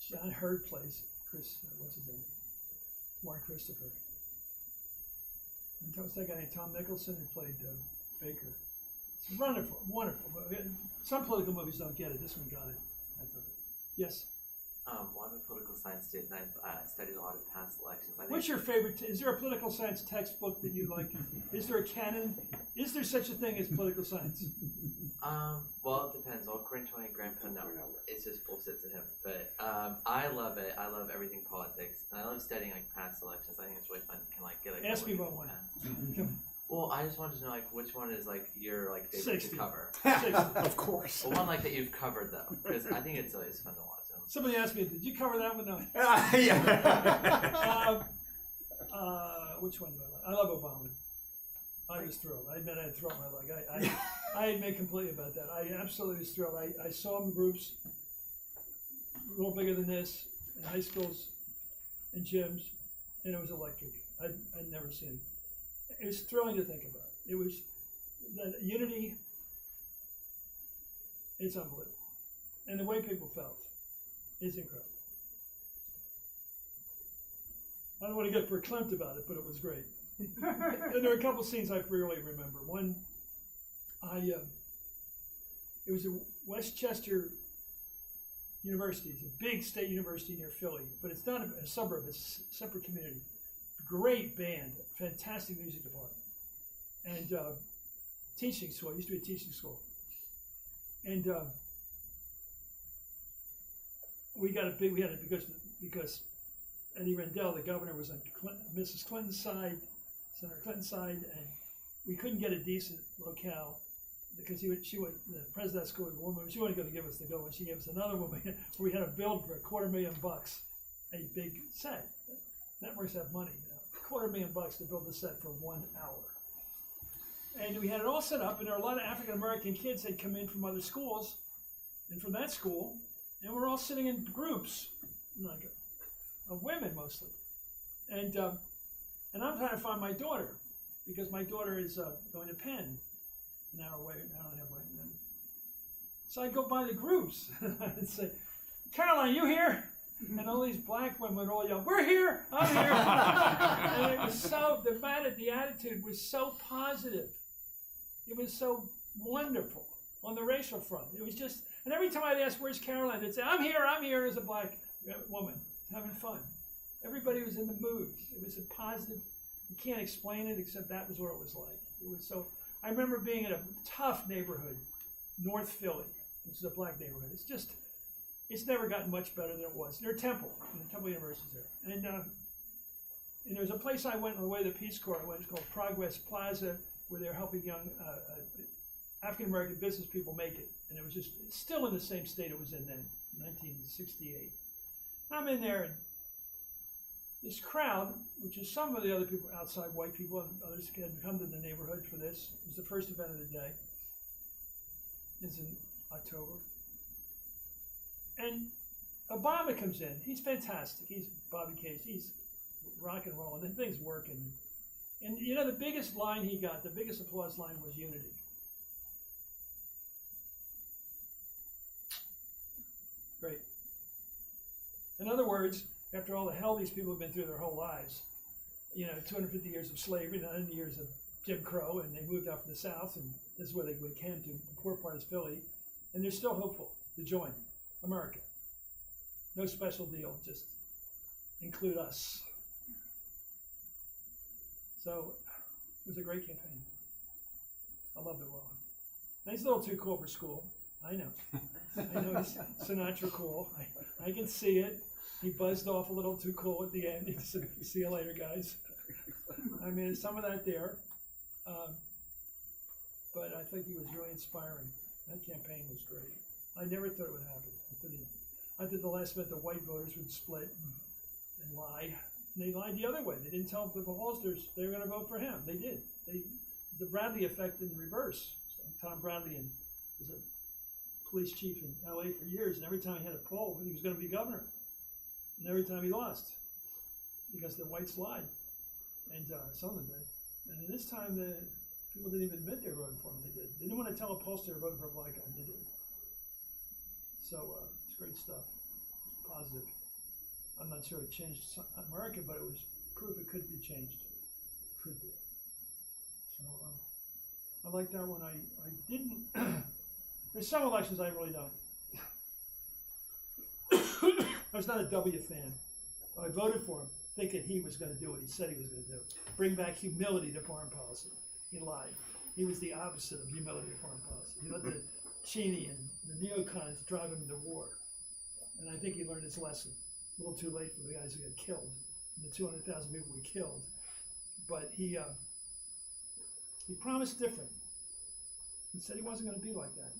John Hurd plays what's his name? Warren Christopher. And what's that guy named Tom Nicholson who played Baker? It's wonderful, wonderful. Some political movies don't get it. This one got it. I thought it. Yes. Well, I'm a political science student, and I've studied a lot of past elections. I think What's your favorite? Is there a political science textbook that you like? Is there a canon? Is there such a thing as political science? Well, it depends. Well, according to my grandpa, no, it's just bullshit to him. But I love it. I love everything politics, and I love studying like past elections. I think it's really fun. You can like get like. Ask me about one. Well, I just wanted to know like which one is like your like favorite 60. to cover. Of course. Well, one like that you've covered though, because I think it's fun to watch them. Somebody asked me, "Did you cover that one?" No. Which one do I like? I love Obama. I was thrilled. I admit I had thrown my leg. I admit completely about that. I absolutely was thrilled. I saw him in groups a little bigger than this in high schools and gyms, and it was electric. I'd never seen it. It was thrilling to think about. It was the unity. It's unbelievable, and the way people felt is incredible. I don't want to get verklempt about it, but it was great. And there are a couple scenes I really remember. One, it was at Westchester University. It's a big state university near Philly, but it's not a suburb, it's a separate community. Great band, fantastic music department. And teaching school, it used to be a teaching school. And we had it because Eddie Rendell, the governor, was on Mrs. Clinton's side, Senator Clinton's side, and we couldn't get a decent locale because the president of that school was a woman. She wasn't going to give us the go, and she gave us another one where we had to build for $250,000 a big set. Networks have money, $250,000 to build a set for 1 hour. And we had it all set up, and there were a lot of African American kids that come in from other schools, and from that school, and we're all sitting in groups, like of women mostly, and I'm trying to find my daughter because my daughter is going to Penn an hour away, an hour and a half away. So I go by the groups and say, "Caroline, you here?" And all these black women would all yell, "We're here! I'm here!" And it was so the attitude was so positive. It was so wonderful on the racial front. It was just, and every time I'd ask, "Where's Caroline?" they'd say, I'm here," as a black woman, having fun. Everybody was in the mood. It was a positive, you can't explain it except that was what it was like. It was so, I remember being in a tough neighborhood, North Philly, which is a black neighborhood. It's never gotten much better than it was. Near Temple, Temple University's there. And there was a place I went on the way to the Peace Corps. I went, it's called Progress Plaza, where they're helping young African-American business people make it. And it was just, it's still in the same state it was in then, 1968. I'm in there, and this crowd, which is some of the other people outside, white people and others had come to the neighborhood for this. It was the first event of the day. It's in October. And Obama comes in. He's fantastic. He's Bobby Case. He's rock and roll, and the thing's working. And you know, the biggest line he got, the biggest applause line was unity. Great. In other words, after all the hell these people have been through their whole lives, 250 years of slavery, 90 years of Jim Crow, and they moved out from the South, and this is where they came to. The poor part is Philly, and they're still hopeful to join America. No special deal, just include us. So it was a great campaign. I loved it well. And he's a little too cool for school. I know. I know he's Sinatra cool. I can see it. He buzzed off a little too cool at the end. He said, "See you later, guys." I mean, there's some of that there. But I think he was really inspiring. That campaign was great. I never thought it would happen. I thought the last minute the white voters would split and lie. And they lied the other way. They didn't tell the pollsters they were going to vote for him. They did. The Bradley effect in reverse. Tom Bradley was a police chief in LA for years, and every time he had a poll, he was going to be governor. And every time he lost, because the whites lied, and some of them did. And this time, the people didn't even admit they were voting for him. They did. They didn't want to tell a pollster they were voting for a black guy. They did. So it's great stuff. Positive. I'm not sure it changed America, but it was proof it could be changed. Could be. So I like that one. I didn't. There's some elections I really don't. I was not a W fan. I voted for him, thinking he was going to do what he said he was going to do. Bring back humility to foreign policy. He lied. He was the opposite of humility to foreign policy. He let the Cheney and the neocons drive him into war. And I think he learned his lesson. A little too late for the guys who got killed, and the 200,000 people we killed. But he promised different. He said he wasn't going to be like that.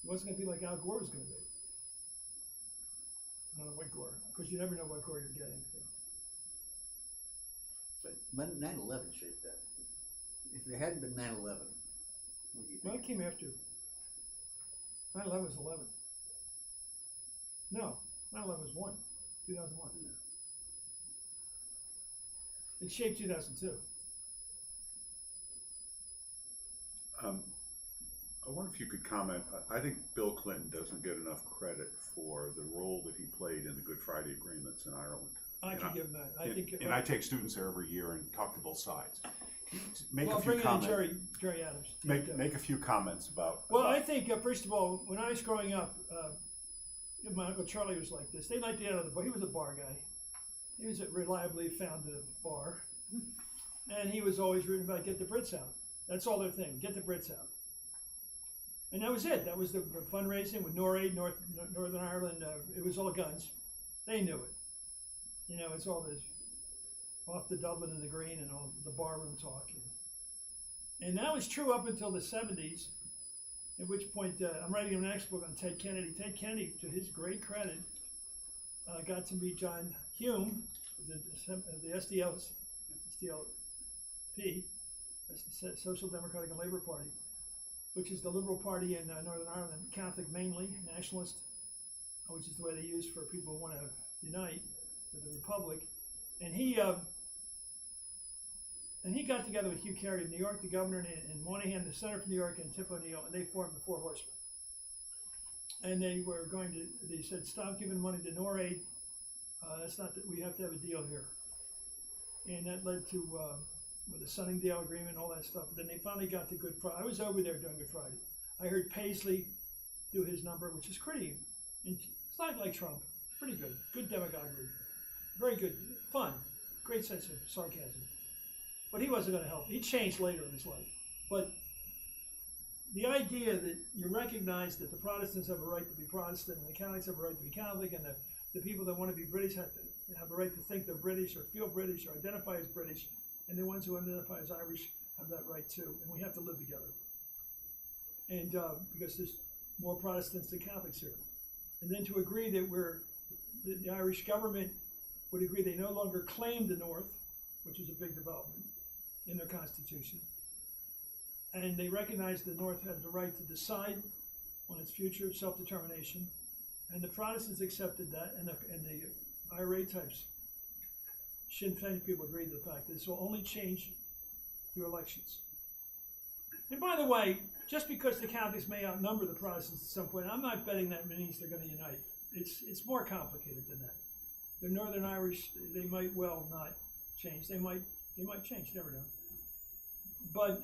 He wasn't going to be like Al Gore was going to be. I don't know what Gore, because you never know what Gore you're getting. So. But 9/11 shaped that. If there hadn't been 9/11, what do you Well, think? it came after. 9/11 was 11. No, 9/11 was 2001. It shaped 2002. I wonder if you could comment. I think Bill Clinton doesn't get enough credit for the role that he played in the Good Friday agreements in Ireland. I can give him that. I think. And I take students there every year and talk to both sides. Make well, a few bring in comments. Jerry Adams. Make a few comments about. Well, I think first of all, when I was growing up, my uncle Charlie was like this. They liked to get out of the bar. He was a bar guy. He was reliably found at a bar, and he was always reading about get the Brits out. That's all their thing. Get the Brits out. And that was it. That was the fundraising with NORAID, Northern Ireland. It was all guns. They knew it. You know, it's all this off the Dublin and the Green and all the barroom talk. And that was true up until the 70s, at which point I'm writing an next book on Ted Kennedy. Ted Kennedy, to his great credit, got to meet John Hume, the SDLP, that's the Social Democratic and Labour Party, which is the Liberal Party in Northern Ireland, Catholic mainly, nationalist, which is the way they use for people who want to unite with the Republic. And he got together with Hugh Carey of New York, the governor, and Moynihan, the senator from New York, and Tip O'Neill, and they formed the Four Horsemen. And they were they said, stop giving money to NORAID. That's not that we have to have a deal here. And that led to with the Sunningdale Agreement and all that stuff. Then they finally got to Good Friday. I was over there during Good Friday. I heard Paisley do his number, which is pretty, it's not like Trump, pretty good. Good demagoguery. Very good, fun, great sense of sarcasm. But he wasn't going to help. He changed later in his life. But the idea that you recognize that the Protestants have a right to be Protestant and the Catholics have a right to be Catholic, and the people that want to be British have a right to think they're British or feel British or identify as British, and the ones who identify as Irish have that right too. And we have to live together. And because there's more Protestants than Catholics here. And then to agree that the Irish government would agree they no longer claim the North, which is a big development in their constitution. And they recognize the North had the right to decide on its future self-determination. And the Protestants accepted that, and the IRA types, Sinn Féin people agreed to the fact that this will only change through elections. And by the way, just because the Catholics may outnumber the Protestants at some point, I'm not betting that means they're going to unite. It's more complicated than that. The Northern Irish, they might well not change. They might change, you never know. But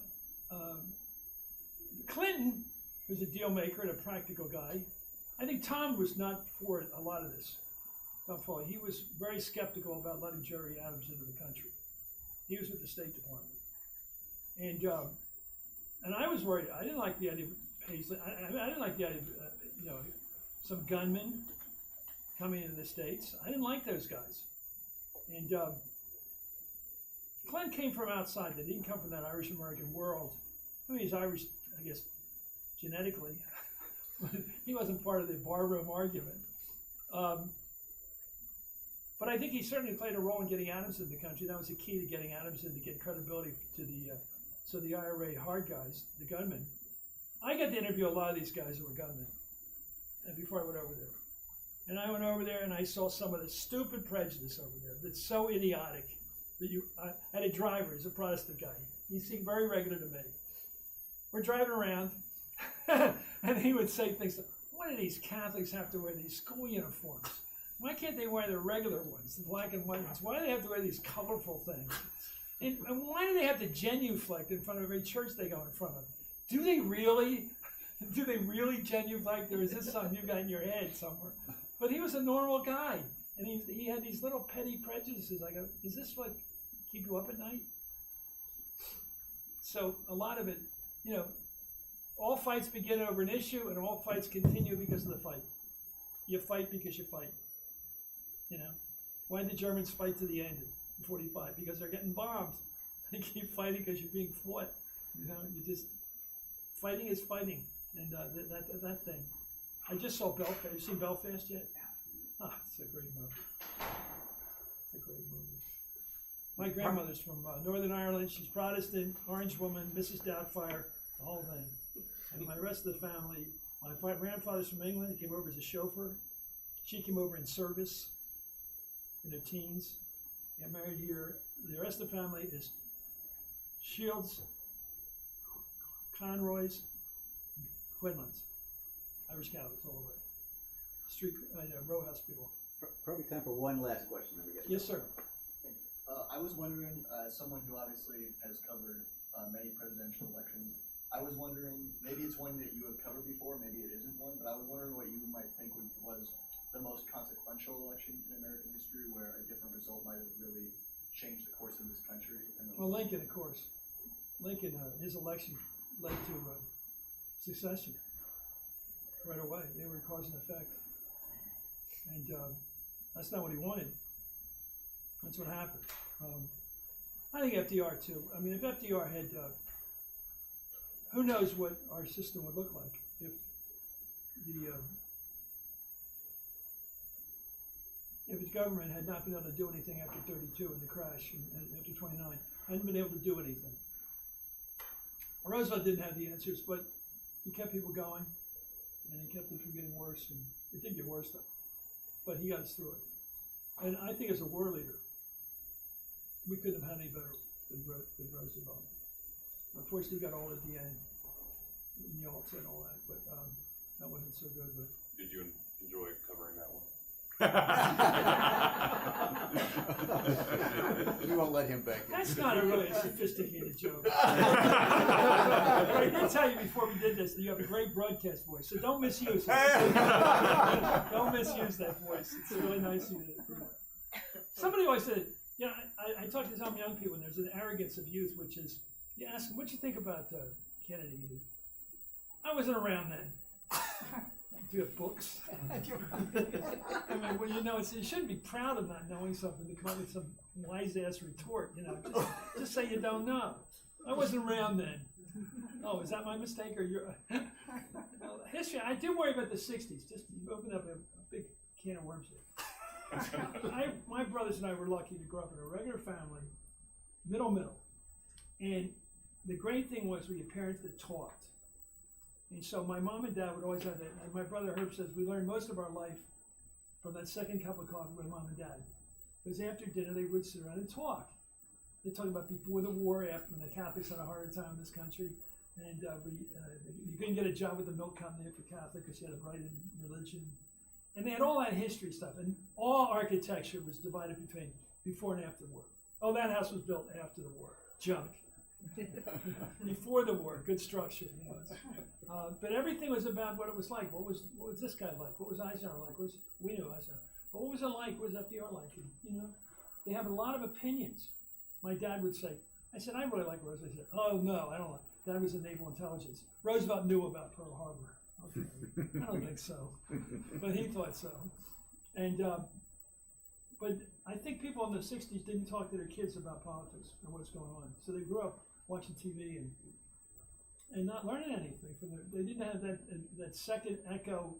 Clinton was a deal maker and a practical guy. I think Tom was not for a lot of this. Tom Foley, he was very skeptical about letting Jerry Adams into the country. He was with the State Department. And I was worried. I didn't like the idea of Paisley. I didn't like the idea of, some gunmen coming into the States. I didn't like those guys. And Clinton came from outside. They didn't come from that Irish-American world. I mean, he's Irish, I guess, genetically. But he wasn't part of the barroom argument. But I think he certainly played a role in getting Adams into the country. That was the key to getting Adams in, to get credibility to the IRA hard guys, the gunmen. I got to interview a lot of these guys who were gunmen before I went over there. And I went over there and I saw some of the stupid prejudice over there that's so idiotic that I had a driver, he's a Protestant guy. He seemed very regular to me. We're driving around and he would say things like, why do these Catholics have to wear these school uniforms? Why can't they wear the regular ones, the black and white ones? Why do they have to wear these colorful things? And why do they have to genuflect in front of every church they go in front of? do they really genuflect, or is this something you got in your head somewhere? But he was a normal guy, and he had these little petty prejudices. I go, is this what keep you up at night? So a lot of it, all fights begin over an issue, and all fights continue because of the fight. You fight because you fight. Why did the Germans fight to the end in 45? Because they're getting bombed. They keep fighting because you're being fought. You just fighting is fighting, and that thing. I just saw Belfast. Have you seen Belfast yet? It's a great movie. It's a great movie. My grandmother's from Northern Ireland. She's Protestant, orange woman, Mrs. Doubtfire, the whole thing. And my rest of the family, my grandfather's from England. He came over as a chauffeur. She came over in service in their teens. Got married here. The rest of the family is Shields, Conroys, Quinlans, Irish Catholics all the way. Row house people. Probably time for one last question. Yes, sir. I was wondering, as someone who obviously has covered many presidential elections, I was wondering, maybe it's one that you have covered before, maybe it isn't one, but I was wondering what you might think was the most consequential election in American history, where a different result might have really changed the course of this country. Well, Lincoln, of course. Lincoln, his election led to succession right away. They were cause and effect. And that's not what he wanted. That's what happened. I think FDR too. I mean, if FDR had, who knows what our system would look like if the government had not been able to do anything after 32 and the crash, and after 29, hadn't been able to do anything. Roosevelt didn't have the answers, but he kept people going, and he kept it from getting worse, and it did get worse though. But he got us through it. And I think as a war leader, we couldn't have had any better than Roosevelt. Unfortunately, he got old at the end, and Yeltsin and all that, but that wasn't so good. But did you enjoy covering that one? We won't let him back in. That's not a really sophisticated joke. I did tell you before we did this that you have a great broadcast voice, so don't misuse it. Don't misuse that voice. It's really nice of you to do that. Somebody always said, I talk to some young people, and there's an arrogance of youth, which is, you ask them, what'd you think about Kennedy? I wasn't around then. Do you have books? I mean, well, you shouldn't be proud of not knowing something to come up with some wise-ass retort, Just say you don't know. I wasn't around then. Oh, is that my mistake, or your history? I do worry about the 60s. Just you opened up a big can of worms here. My brothers and I were lucky to grow up in a regular family, middle. And the great thing was we had parents that taught. And so my mom and dad would always have that. And my brother Herb says we learned most of our life from that second cup of coffee with mom and dad. Because after dinner, they would sit around and talk. They talked about before the war, after when the Catholics had a harder time in this country. And you couldn't get a job with the milk company for Catholic because you had to write in religion. And they had all that history stuff. And all architecture was divided between before and after the war. Oh, that house was built after the war. Junk. Before the war, good structure. But everything was about what it was like. What was this guy like? What was Eisenhower like? We knew Eisenhower. But what was it like? What was FDR like? They have a lot of opinions. My dad would say, I said, I really like Roosevelt. He said, oh no, I don't like. That was in naval intelligence. Roosevelt knew about Pearl Harbor. Okay. I don't think so, but he thought so. And but I think people in the '60s didn't talk to their kids about politics and what's going on. So they grew up watching TV and not learning anything from they didn't have that second echo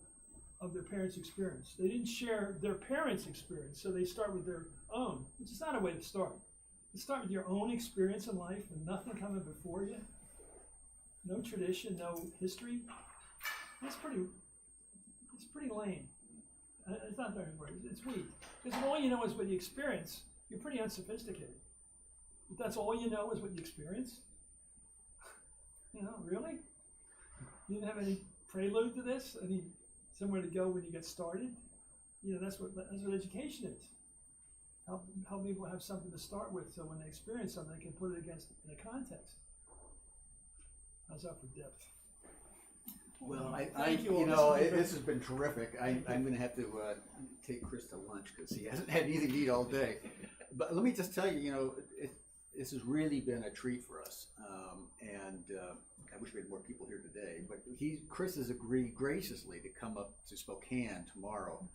of their parents' experience. They didn't share their parents' experience, so they start with their own, which is not a way to start. You start with your own experience in life and nothing coming before you. No tradition, no history. It's pretty lame. It's not very word. It's weak. Because if all you know is what you experience, you're pretty unsophisticated. If that's all you know is what you experience, really? You didn't have any prelude to this? Any somewhere to go when you get started? That's what education is. Help people have something to start with, so when they experience something, they can put it in a context. How's that for depth? Well, Thank you all. you know, This has been this has been terrific. I'm going to have to take Chris to lunch because he hasn't had anything to eat all day. But let me just tell you, you know, this has really been a treat for us. And I wish we had more people here today. But Chris has agreed graciously to come up to Spokane tomorrow.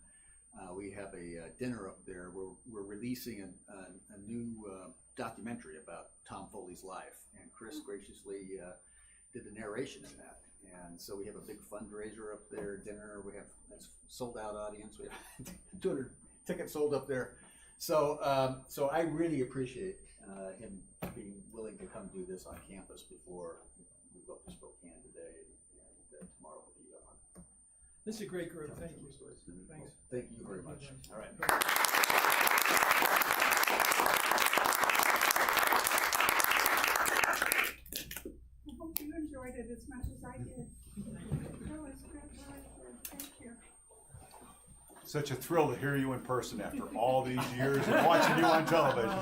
We have a dinner up there where we're releasing a new documentary about Tom Foley's life. And Chris graciously did the narration in that. And so we have a big fundraiser up there, dinner. We have a sold out audience. We have 200 tickets sold up there. So so I really appreciate him being willing to come do this on campus before we go to Spokane today, and tomorrow will be on. This is a great group. Thank you. Thanks. Thank you very much. All right. I hope you enjoyed it as much as I did. That was good, really good. Thank you. Such a thrill to hear you in person after all these years of watching you on television.